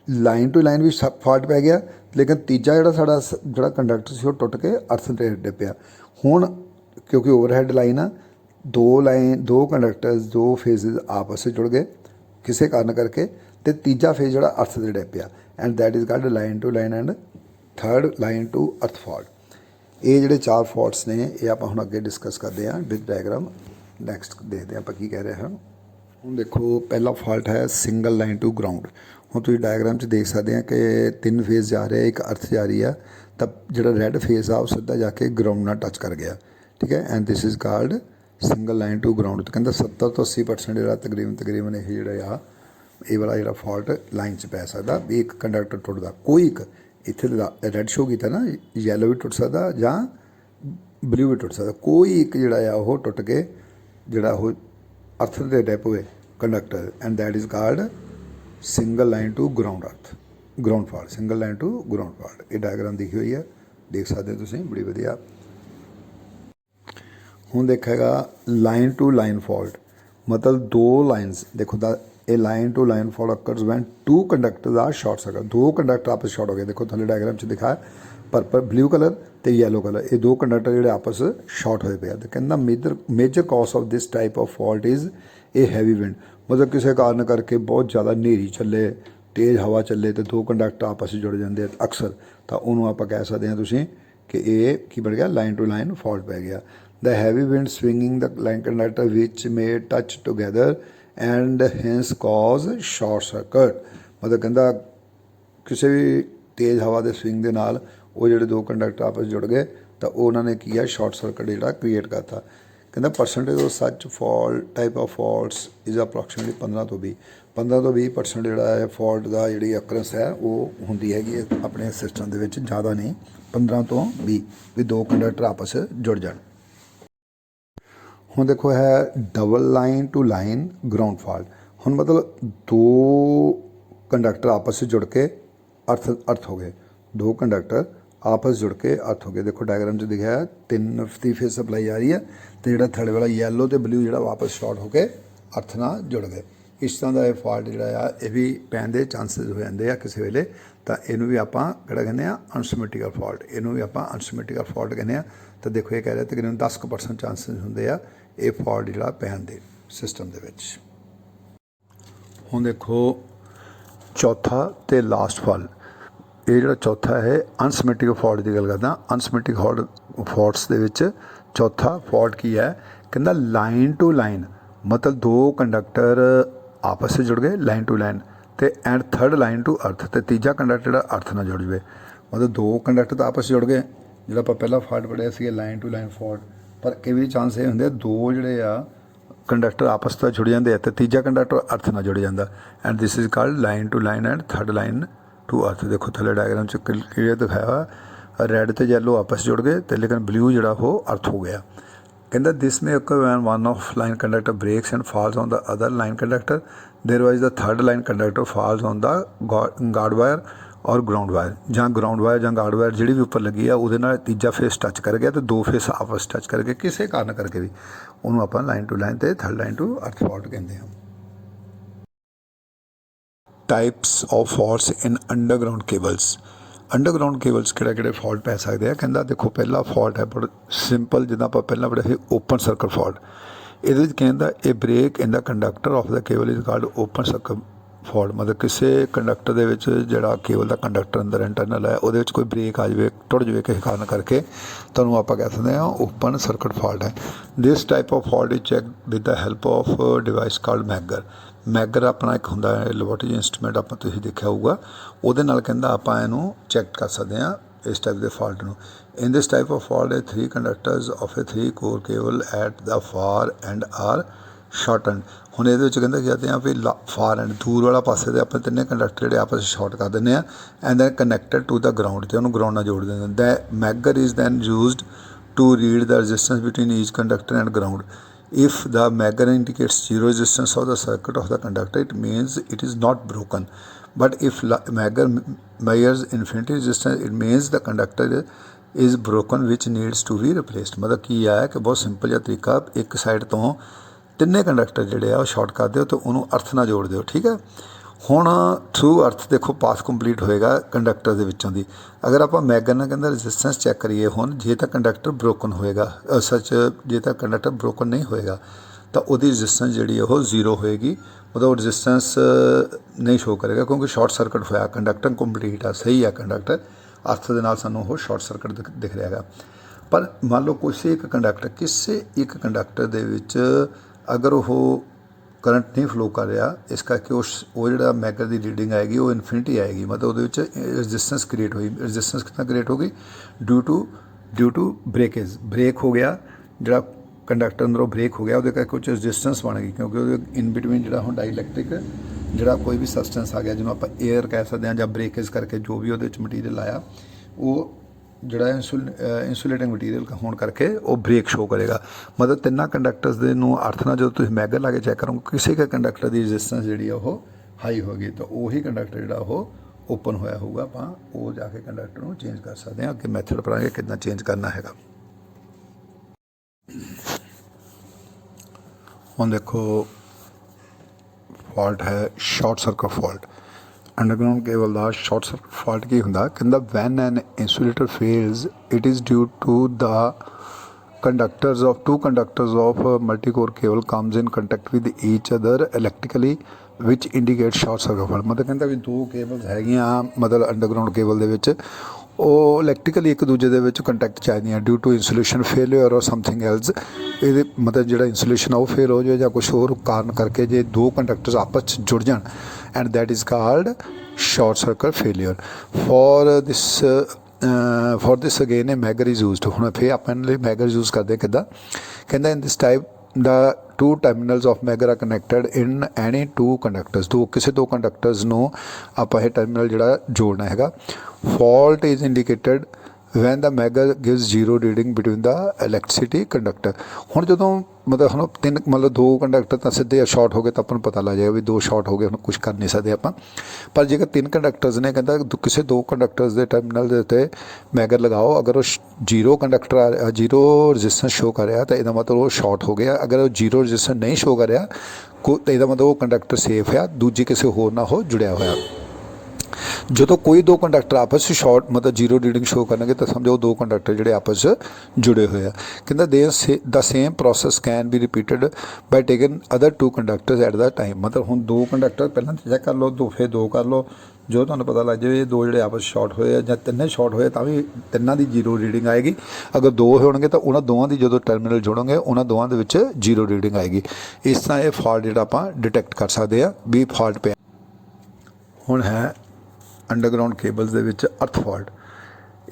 ਲਾਈਨ ਟੂ ਲਾਈਨ ਵੀ ਫਾਲਟ ਪੈ ਗਿਆ, ਲੇਕਿਨ ਤੀਜਾ ਜਿਹੜਾ ਸਾਡਾ ਜਿਹੜਾ ਕੰਡਕਟਰ ਸੀ ਉਹ ਟੁੱਟ ਕੇ ਅਰਥ 'ਤੇ ਡਿੱਪਿਆ। ਹੁਣ ਕਿਉਂਕਿ ਓਵਰਹੈਡ ਲਾਈਨ ਆ, 2 ਕੰਡਕਟਰਸ 2 ਫੇਜ਼ਿਸ ਆਪਸ ਵਿੱਚ ਜੁੜ ਗਏ ਕਿਸੇ ਕਾਰਨ ਕਰਕੇ, ਅਤੇ ਤੀਜਾ ਫੇਜ਼ ਜਿਹੜਾ ਅਰਥ 'ਤੇ ਡਿੱਪਿਆ, and that is called line to line and third line to earth fault. ਇਹ ਜਿਹੜੇ 4 ਫਾਲਟਸ ਨੇ ਇਹ ਆਪਾਂ ਹੁਣ ਅੱਗੇ ਡਿਸਕਸ ਕਰਦੇ ਹਾਂ ਵਿਦ ਡਾਇਗਰਾਮ। ਨੈਕਸਟ ਦੇਖਦੇ ਹਾਂ ਆਪਾਂ ਕੀ ਕਹਿ ਰਹੇ ਹਾਂ। ਹੁਣ ਦੇਖੋ ਪਹਿਲਾ ਫਾਲਟ ਹੈ ਸਿੰਗਲ ਲਾਈਨ ਟੂ ਗਰਾਊਂਡ। ਹੁਣ ਤੁਸੀਂ ਡਾਇਗਰਾਮ 'ਚ ਦੇਖ ਸਕਦੇ ਆ ਕਿ 3 ਫੇਜ਼ ਜਾ ਰਹੇ, ਇੱਕ ਅਰਥ ਜਾ ਰਹੀ ਆ, ਤਾਂ ਜਿਹੜਾ ਰੈੱਡ ਫੇਜ਼ ਆ ਉਹ ਸਿੱਧਾ ਜਾ ਕੇ ਗਰਾਊਂਡ ਨਾਲ ਟੱਚ ਕਰ ਗਿਆ, ਠੀਕ ਹੈ, and this is called single line to ground. ਤਾਂ ਕਹਿੰਦਾ 70 ਤੋਂ 80% ਜਿਹੜਾ ਤਕਰੀਬਨ ਇਹ ਜਿਹੜਾ ਆ ਇਹ ਵਾਲਾ ਜਿਹੜਾ ਫਾਲਟ ਲਾਈਨ 'ਚ ਪੈ ਸਕਦਾ ਵੀ ਇੱਕ ਕੰਡਕਟਰ ਟੁੱਟਦਾ, ਕੋਈ ਇੱਕ ਇੱਥੇ ਰੈੱਡ ਸ਼ੋ ਕੀਤਾ ਨਾ, ਯੈਲੋ ਵੀ ਟੁੱਟ ਸਕਦਾ ਜਾਂ ਬਲੂ ਵੀ ਟੁੱਟ ਸਕਦਾ, ਕੋਈ ਇੱਕ ਜਿਹੜਾ ਆ ਉਹ ਟੁੱਟ ਕੇ ਜਿਹੜਾ ਉਹ ਅਰਥ 'ਤੇ ਡਿਪ ਹੋਏ conductor, and that is called single line to ground fault, single line to ground fault. ਇਹ ਡਾਇਗਰਾਮ ਦਿਖੀ ਹੋਈ ਹੈ, ਦੇਖ ਸਕਦੇ ਹੋ ਤੁਸੀਂ, ਬੜੀ ਵਧੀਆ। ਹੁਣ ਦੇਖੇਗਾ ਲਾਈਨ ਟੂ ਲਾਈਨ ਫਾਲਟ, ਮਤਲਬ 2 ਲਾਈਨਸ ਦੇਖੋ ਦਾ ਇਹ line to line fault occurs when 2 conductors are short circuit. 2 conductor ਆਪਸ ਸ਼ਾਰਟ ਹੋ ਗਏ, ਦੇਖੋ ਥੱਲੇ ਡਾਇਗਰਾਮ 'ਚ ਦਿਖਾਇਆ ਪਰਪਲ ਬਲੂ ਕਲਰ ਅਤੇ ਯੈਲੋ ਕਲਰ, ਇਹ 2 ਕੰਡਕਟਰ ਜਿਹੜੇ ਆਪਸ ਸ਼ਾਰਟ ਹੋਏ ਪਏ ਆ। ਅਤੇ ਕਹਿੰਦਾ major cause of this type of fault is ਇਹ ਹੈਵੀ ਵਿੰਡ, ਮਤਲਬ ਕਿਸੇ ਕਾਰਨ ਕਰਕੇ ਬਹੁਤ ਜ਼ਿਆਦਾ ਹਨੇਰੀ ਚੱਲੇ, ਤੇਜ਼ ਹਵਾ ਚੱਲੇ ਅਤੇ 2 ਕੰਡਕਟਰ ਆਪਸ 'ਚ ਜੁੜ ਜਾਂਦੇ ਆ ਅਕਸਰ, ਤਾਂ ਉਹਨੂੰ ਆਪਾਂ ਕਹਿ ਸਕਦੇ ਹਾਂ ਤੁਸੀਂ ਕਿ ਇਹ ਕੀ ਬਣ ਗਿਆ, ਲਾਈਨ ਟੂ ਲਾਈਨ ਫਾਲਟ ਪੈ ਗਿਆ। The heavy wind swinging the line conductor which may touch together and hence cause short circuit। ਮਤਲਬ ਕਹਿੰਦਾ ਕਿਸੇ ਵੀ ਤੇਜ਼ ਹਵਾ ਦੇ ਸਵਿੰਗ ਦੇ ਨਾਲ ਉਹ ਜਿਹੜੇ 2 ਕੰਡਕਟਰ ਆਪਸ ਜੁੜ ਗਏ ਤਾਂ ਉਹਨਾਂ ਨੇ ਕੀ ਹੈ ਸ਼ਾਰਟ ਸਰਕਟ ਜਿਹੜਾ ਕ੍ਰੀਏਟ ਕਰਤਾ। ਕਹਿੰਦਾ ਪਰਸੈਂਟੇਜ ਆਫ ਸੱਚ fault type of faults is approximately 15 ਤੋਂ 20% ਜਿਹੜਾ ਹੈ ਫਾਲਟ ਦਾ ਜਿਹੜੀ ਅਕਰੈਂਸ ਹੈ ਉਹ ਹੁੰਦੀ ਹੈਗੀ ਹੈ ਆਪਣੇ ਸਿਸਟਮ ਦੇ ਵਿੱਚ, ਜ਼ਿਆਦਾ ਨਹੀਂ, 15 ਤੋਂ 20 ਵੀ 2 ਕੰਡਕਟਰ ਆਪਸ ਜੁੜ ਜਾਣ। ਹੁਣ ਦੇਖੋ ਹੈ double line to line ground fault. ਹੁਣ ਮਤਲਬ 2 ਕੰਡਕਟਰ ਆਪਸ ਵਿੱਚ ਜੁੜ ਕੇ ਅਰਥ ਹੋ ਗਏ, 2 ਕੰਡਕਟਰ ਆਪਸ ਜੁੜ ਕੇ ਅਰਥ ਹੋ ਗਏ। ਦੇਖੋ ਡਾਇਗਰਾਮ 'ਚ ਦਿਖਿਆ 3 ਦੀ ਫੇਜ਼ ਸਪਲਾਈ ਆ ਰਹੀ ਹੈ ਅਤੇ ਜਿਹੜਾ ਥਰਡ ਵਾਲਾ ਯੈਲੋ ਅਤੇ ਬਲੂ ਜਿਹੜਾ ਵਾਪਸ ਸ਼ਾਰਟ ਹੋ ਕੇ ਅਰਥ ਨਾਲ ਜੁੜ ਗਏ। ਇਸ ਤਰ੍ਹਾਂ ਦਾ ਇਹ ਫਾਲਟ ਜਿਹੜਾ ਆ ਇਹ ਵੀ ਪੈਣ ਦੇ ਚਾਂਸਿਸ ਹੋ ਜਾਂਦੇ ਆ ਕਿਸੇ ਵੇਲੇ, ਤਾਂ ਇਹਨੂੰ ਵੀ ਆਪਾਂ ਕਿਹੜਾ ਕਹਿੰਦੇ ਆ ਅਨਸਿਮੈਟ੍ਰੀਕਲ ਫਾਲਟ, ਇਹਨੂੰ ਵੀ ਆਪਾਂ ਅਨਸਿਮੈਟ੍ਰੀਕਲ ਫਾਲਟ ਕਹਿੰਦੇ ਆ। ਤਾਂ ਦੇਖੋ ਇਹ ਕਹਿ ਰਿਹਾ ਤਕਰੀਬਨ 10% ਚਾਂਸਿਸ ਹੁੰਦੇ ਆ ਇਹ ਫਾਲਟ ਜਿਹੜਾ ਪੈਣ ਦੇ ਸਿਸਟਮ ਦੇ ਵਿੱਚ। ਹੁਣ ਦੇਖੋ ਚੌਥਾ ਅਤੇ ਲਾਸਟ ਫਾਲਟ, ਇਹ ਜਿਹੜਾ ਚੌਥਾ ਹੈ ਅਨਸਿਮੈਟ੍ਰੀਕਲ ਫਾਲਟ ਦੀ ਗੱਲ ਕਰਦਾ। ਅਨਸਿਮੈਟ੍ਰੀਕਲ ਫਾਲਟਸ ਦੇ ਵਿੱਚ ਚੌਥਾ ਫਾਲਟ ਕੀ ਹੈ, ਕਹਿੰਦਾ ਲਾਈਨ ਟੂ ਲਾਈਨ, ਮਤਲਬ 2 ਕੰਡਕਟਰ ਆਪਸ ਵਿੱਚ ਜੁੜ ਗਏ ਲਾਈਨ ਟੂ ਲਾਈਨ, ਅਤੇ and third line to earth, ਅਤੇ ਤੀਜਾ ਕੰਡਕਟਰ ਜਿਹੜਾ ਅਰਥ ਨਾਲ ਜੁੜ ਜਾਵੇ। ਮਤਲਬ 2 ਕੰਡਕਟਰ ਤਾਂ ਆਪਸ ਜੁੜ ਗਏ, ਜਿਹੜਾ ਆਪਾਂ ਪਹਿਲਾਂ ਫਾਲਟ ਪੜ੍ਹਿਆ ਸੀ ਲਾਈਨ ਟੂ ਲਾਈਨ ਫਾਲਟ, ਪਰ ਕਈ ਵਾਰੀ ਚਾਂਸ ਇਹ ਹੁੰਦੇ 2 ਜਿਹੜੇ ਆ ਕੰਡਕਟਰ ਆਪਸ ਤੋਂ ਜੁੜ ਜਾਂਦੇ ਆ ਅਤੇ ਤੀਜਾ ਕੰਡਕਟਰ ਅਰਥ ਨਾਲ ਜੁੜ ਜਾਂਦਾ, and this is called line to line and third line to earth. ਦੇਖੋ ਥੱਲੇ ਡਾਇਗਰਾਮ 'ਚ ਕਲੀਅਰ ਦਿਖਾਇਆ ਹੋਇਆ ਰੈੱਡ ਅਤੇ ਯੈਲੋ ਆਪਸ ਜੁੜ ਗਏ ਅਤੇ ਲੇਕਿਨ ਬਲੂ ਜਿਹੜਾ ਉਹ ਅਰਥ ਹੋ ਗਿਆ। ਕਹਿੰਦਾ this may occur when one of line conductor breaks and falls on the other line conductor, otherwise the third line conductor falls on the guard wire or ground wire, ਜਾਂ ਗਰਾਊਂਡ ਵਾਇਰ ਜਾਂ ਗਾਰਡ ਵਾਇਰ ਜਿਹੜੀ ਵੀ ਉੱਪਰ ਲੱਗੀ ਆ ਉਹਦੇ ਨਾਲ ਤੀਜਾ ਫੇਸ ਟੱਚ ਕਰ ਗਿਆ ਅਤੇ 2 ਫੇਸ ਆਪਸ ਟੱਚ ਕਰਕੇ ਕਿਸੇ ਕਾਰਨ ਕਰਕੇ ਵੀ ਉਹਨੂੰ ਆਪਾਂ ਲਾਈਨ ਟੂ ਲਾਈਨ ਅਤੇ third line to earth fault ਕਹਿੰਦੇ ਹਾਂ। Types of faults in underground cables. Underground cables किहड़े फॉल्ट पै सकते हैं। कहता देखो पहला फॉल्ट है बड़ा सिंपल, जिदा आप पहला पढ़िया ਸੀ ओपन सर्कट फॉल्ट। ये कहता a break in the conductor of the cable is called open circuit fault. मतलब किसी कंडक्टर दे विच जिहड़ा केबल का कंडक्टर अंदर इंटरनल है वो कोई ब्रेक आ जाए टुट जाए किसी कारण करके तो आप कह सकते हैं ओपन सर्कट फॉल्ट है। This type of fault is check with the help of device called megger. Megger अपना एक होंदा है लैबोरेटरी इंस्ट्रूमेंट, आप तुसीं देखिया होगा, ਉਹਦੇ ਨਾਲ ਕਹਿੰਦਾ ਆਪਾਂ ਇਹਨੂੰ ਚੈੱਕ ਕਰ ਸਕਦੇ ਹਾਂ इस टाइप के फॉल्ट ਨੂੰ। In this type of fault a 3 conductors of a 3 core cable at the far end are shorted. ਹੁਣ ਇਹਦੇ ਵਿੱਚ ਕਹਿੰਦਾ ਜਾਂਦੇ ਆ ਵੀ ਫਾਰ ਐਂਡ ਦੂਰ ਵਾਲਾ ਪਾਸੇ ਦੇ ਆਪਣੇ ਤਿੰਨੇ ਕੰਡਕਟਰ ਜਿਹੜੇ ਆਪਸ ਵਿੱਚ ਸ਼ਾਰਟ ਕਰ ਦਿੰਦੇ ਆ and then connected to the ground, ਤੇ ਉਹਨੂੰ ਗਰਾਊਂਡ ਨਾਲ ਜੋੜ ਦਿੰਦੇ। The megger is then used to read the resistance between each conductor and ground. If the megger indicates zero resistance of the circuit of the conductor, it means it is not broken. But if megger measures infinity resistance, it means the conductor is broken, which needs to be replaced। मतलब की है कि बहुत सिंपल जिहा तरीका, एक साइड तो तिन्ने कंडक्टर जिहड़े आ शॉर्ट कर दिओ तो उन्होंने अर्थ ना जोड़ दिओ, ठीक है। ਹੁਣ थ्रू अर्थ देखो पास कंप्लीट होएगा कंडक्टर ਦੇ ਵਿੱਚੋਂ ਦੀ। अगर आप मैगर ਨਾਲ ਕਹਿੰਦਾ ਰजिस्टेंस चैक करिए ਹੁਣ ਜੇ ਤਾਂ कंडक्टर ब्रोकन होएगा सच ਜੇ ਤਾਂ कंडक्टर ब्रोकन नहीं होएगा ਤਾਂ ਉਹਦੀ रजिस्टेंस ਜਿਹੜੀ ਉਹ ਜ਼ੀਰੋ ਹੋएगी, मतलब रजिस्टेंस नहीं शो करेगा क्योंकि शॉर्ट सर्किट होया, कंडक्टर कंप्लीट आ सही है कंडक्टर, अर्थ ਦੇ ਨਾਲ ਸਾਨੂੰ ਉਹ शॉर्ट सर्किट दिख ਰਿਹਾ ਹੈਗਾ। पर मान लो किसी एक कंडक्टर ਦੇ ਵਿੱਚ अगर वो करंट नहीं फ्लो कर रहा, इस करके वो जो मैगर की रीडिंग आएगी वो इनफिनिटी आएगी, मतलब वो रजिस्टेंस क्रिएट होगी। रजिस्टेंस कितना क्रिएट होगी ड्यू टू ब्रेकेज, ब्रेक हो गया जो कंडक्टर अंदरों ब्रेक हो गया, वो करके कुछ रजिस्टेंस बन गई क्योंकि इन बिटवीन जो हम डाईइलैक्ट्रिक जो कोई भी सबसटेंस आ गया जिन्होंने आप एयर कह सकते हैं, या ब्रेकेज करके जो भी वो मटीरियल आया वो जोड़ा इंसुलेटिंग मटीरियल होने करके वो ब्रेक शो करेगा। मतलब तिना कंडक्टर्स के अर्थ ना जो तुम मैगर ला के चैक करोगे किसी का कंडक्टर की रजिस्टेंस जी हाई होगी तो वही कंडक्टर जो ओपन होया होगा, आप वो जाके कंडक्टर को चेंज कर सकते हैं। अगे मैथड पढ़ांगे कितना चेंज करना है। हुण देखो फॉल्ट है short circuit fault. Underground cable का शॉर्ट सर्किट फॉल्ट की होंदा कहंदा when an insulator fails it is due to the two conductors of multi-core cable comes in contact with each other electrically which indicates short circuit fault। मतलब कहंदा भी दो केबल्स हैगियां मतलब अंडरग्राउंड केबल दे विच ਉਹ ਇਲੈਕਟ੍ਰੀਕਲੀ ਇੱਕ ਦੂਜੇ ਦੇ ਵਿੱਚ ਕੰਟੈਕਟ 'ਚ ਆ ਜਾਂਦੀਆਂ ਡਿਊ ਟੂ ਇਨਸੂਲੇਸ਼ਨ ਫੇਲਿਅਰ ਔਰ ਸਮਥਿੰਗ ਐਲਸ। ਇਹਦੇ ਮਤਲਬ ਜਿਹੜਾ ਇਨਸੂਲੇਸ਼ਨ ਆ ਉਹ ਫੇਲ ਹੋ ਜਾਏ ਜਾਂ ਕੁਛ ਹੋਰ ਕਾਰਨ ਕਰਕੇ ਜੇ ਦੋ ਕੰਡਕਟਰਸ ਆਪਸ 'ਚ ਜੁੜ ਜਾਣ and that is called short circuit failure. For this again A megger is used. ਹੁਣ ਫਿਰ ਆਪਾਂ ਇਹਨਾਂ ਲਈ ਮੈਗਰ ਯੂਜ਼ ਕਰਦੇ ਕਿੱਦਾਂ ਕਹਿੰਦਾ in this type the two terminals of megger are connected in any two conductors। किसी दो कंडक्टर्स ਨੂੰ ਆਪਾਂ ਇਹ टर्मिनल ਜਿਹੜਾ ਜੋੜਨਾ ਹੈਗਾ। fault is indicated when the megger gives zero reading between the electricity conductor। ਹੁਣ ਜਦੋਂ मतलब हम तीन मतलब दो कंडक्टर तो सीधे शॉर्ट हो गए तो अपन पता लग जाएगा भी दो शॉर्ट हो गए, हम कुछ कर नहीं सकते आप। पर जेकर तीन कंडक्टर्स ने कहता किसी दो कंडक्टर्स के टर्मिनल के उत्ते मैगर लगाओ, अगर वो zero conductor zero resistance show कर रहा तो यदा मतलब वो शॉर्ट हो गया। अगर वो जीरो रजिस्टेंस नहीं शो कर रहा तो यदा मतलब वो कंडक्टर सेफ है, दूजी किसी होर ना हो जुड़िया होया। जो कोई दो कंडक्टर आपस में शॉर्ट मतलब जीरो रीडिंग शो करेंगे तो समझो दो कंडक्टर जोड़े आपस जुड़े हुए हैं। कहता दे the same process can be repeated by taken other two conductors at the time. मतलब हम दो कंडक्टर पहले चैक कर लो, दो फिर दो कर लो, जो तुहानूं पता लग जाए दो जोड़े आपस शॉर्ट होए या तिन्ने शॉर्ट होए तो भी तिन्नां दी जीरो रीडिंग आएगी। अगर दो होणगे तो उन्होंने दोवां दी जो टर्मिनल जोड़ोगे उन्होंने दोवां दे विच जीरो रीडिंग आएगी। इस तरह ये फॉल्ट जिहड़ा आपां डिटेक्ट कर सकते हैं भी फॉल्ट पे हुण है अंडरग्राउंड केबल्स दे विच अर्थ फॉल्ट।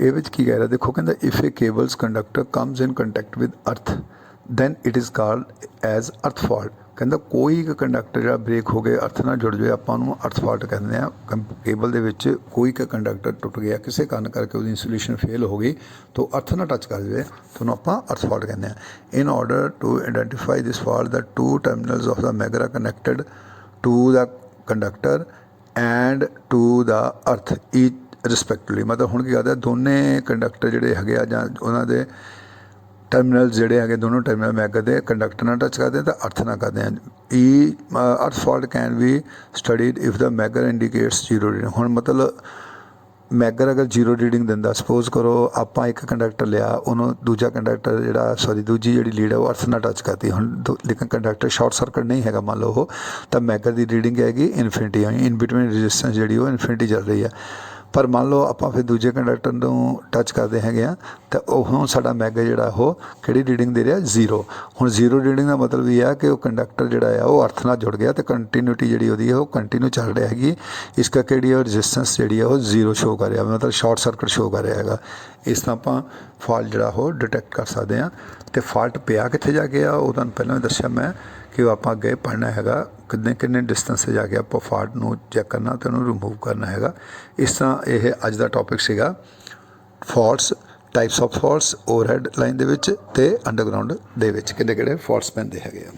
ये की कह रहा देखो कहता if a cables conductor comes in contact with earth then it is called as earth fault. कहता कोई एक कंडक्टर जो ब्रेक हो गए अर्थ ना जुड़ जाए आपां नूं अर्थ फॉल्ट कहते हैं। केबल दे विच कोई एक कंडक्टर टुट गया किसी कारण करके उसकी इंसुलेशन फेल हो गई तो अर्थ ना टच कर जाए तो उन्होंने आपां अर्थ फॉल्ट कहते हैं। In order to identify this fault the two terminals of the megger are connected to the conductor and to the earth each respectively. मतलब हुण की कहते दोने कंडक्टर जोड़े है जां उन्हां दे ਟਰਮੀਨਲ ਜਿਹੜੇ ਹੈਗੇ ਦੋਨੋਂ ਟਰਮੀਨਲ ਮੈਗਰ ਦੇ ਕੰਡਕਟਰ ਨਾਲ ਟੱਚ ਕਰਦੇ ਤਾਂ ਅਰਥ ਨਾਲ ਕਰਦੇ ਹਨ। Earth fault can be studied if the megger indicates zero reading. ਹੁਣ ਮਤਲਬ ਮੈਗਰ ਅਗਰ ਜ਼ੀਰੋ ਰੀਡਿੰਗ ਦਿੰਦਾ, ਸਪੋਜ਼ ਕਰੋ ਆਪਾਂ ਇੱਕ ਕੰਡਕਟਰ ਲਿਆ, ਉਹਨੂੰ ਦੂਜਾ ਕੰਡਕਟਰ ਦੂਜੀ ਜਿਹੜੀ ਲੀਡ ਹੈ ਉਹ ਅਰਥ ਨਾਲ ਟੱਚ ਕਰਤੀ। ਹੁਣ ਲੇਕਿਨ ਕੰਡਕਟਰ ਸ਼ਾਰਟ ਸਰਕਟ ਨਹੀਂ ਹੈਗਾ ਮੰਨ ਲਓ ਉਹ, ਤਾਂ ਮੈਗਰ ਦੀ ਰੀਡਿੰਗ ਹੈਗੀ ਇਨਫਿਨਿਟੀ, ਇਨ ਬਿਟਵੀਨ ਰੈਜ਼ਿਸਟੈਂਸ ਜਿਹੜੀ ਉਹ ਇਨਫਿਨਿਟੀ ਚੱਲ ਰਹੀ ਹੈ। ਪਰ ਮੰਨ ਲਓ ਆਪਾਂ ਫਿਰ ਦੂਜੇ ਕੰਡਕਟਰ ਨੂੰ ਟੱਚ ਕਰਦੇ ਹੈਗੇ ਆ, ਤਾਂ ਉਹ ਸਾਡਾ ਮੈਗਰ ਜਿਹੜਾ ਉਹ ਕਿਹੜੀ ਰੀਡਿੰਗ ਦੇ ਰਿਹਾ, ਜ਼ੀਰੋ। ਹੁਣ ਜ਼ੀਰੋ ਰੀਡਿੰਗ ਦਾ ਮਤਲਬ ਇਹ ਆ ਕਿ ਉਹ ਕੰਡਕਟਰ ਜਿਹੜਾ ਆ ਉਹ ਅਰਥ ਨਾਲ ਜੁੜ ਗਿਆ ਅਤੇ ਕੰਟੀਨਿਊਟੀ ਜਿਹੜੀ ਉਹਦੀ ਹੈ ਉਹ ਕੰਟੀਨਿਊ ਚੱਲ ਰਿਹਾ ਹੈਗੀ। ਇਸ ਕਰਕੇ ਜਿਹੜੀ ਉਹ ਰੈਜ਼ਿਸਟੈਂਸ ਜਿਹੜੀ ਆ ਉਹ ਜ਼ੀਰੋ ਸ਼ੋ ਕਰ ਰਿਹਾ, ਮਤਲਬ ਸ਼ਾਰਟ ਸਰਕਟ ਸ਼ੋ ਕਰ ਰਿਹਾ ਹੈਗਾ। ਇਸ ਤਰ੍ਹਾਂ ਆਪਾਂ ਫਾਲਟ ਜਿਹੜਾ ਉਹ ਡਿਟੈਕਟ ਕਰ ਸਕਦੇ ਹਾਂ। ਅਤੇ ਫਾਲਟ ਪਿਆ ਕਿੱਥੇ ਜਾ ਕੇ ਆ, ਉਹ ਤੁਹਾਨੂੰ ਪਹਿਲਾਂ ਵੀ ਦੱਸਿਆ ਮੈਂ ਕਿ ਉਹ ਆਪਾਂ ਅੱਗੇ ਪੜ੍ਹਨਾ ਹੈਗਾ ਕਿੰਨੇ ਡਿਸਟੈਂਸ 'ਤੇ ਜਾ ਕੇ ਆਪਾਂ ਫਾਲਟ ਨੂੰ ਚੈੱਕ ਕਰਨਾ ਅਤੇ ਉਹਨੂੰ ਰਿਮੂਵ ਕਰਨਾ ਹੈਗਾ। ਇਸ ਤਰ੍ਹਾਂ ਇਹ ਅੱਜ ਦਾ ਟੋਪਿਕ ਸੀਗਾ faults, types of faults overhead line ਦੇ ਵਿੱਚ ਅਤੇ ਅੰਡਰਗਰਾਊਂਡ ਦੇ ਵਿੱਚ ਕਿਹੜੇ ਫਾਲਟਸ ਪੈਂਦੇ ਹੈਗੇ ਆ।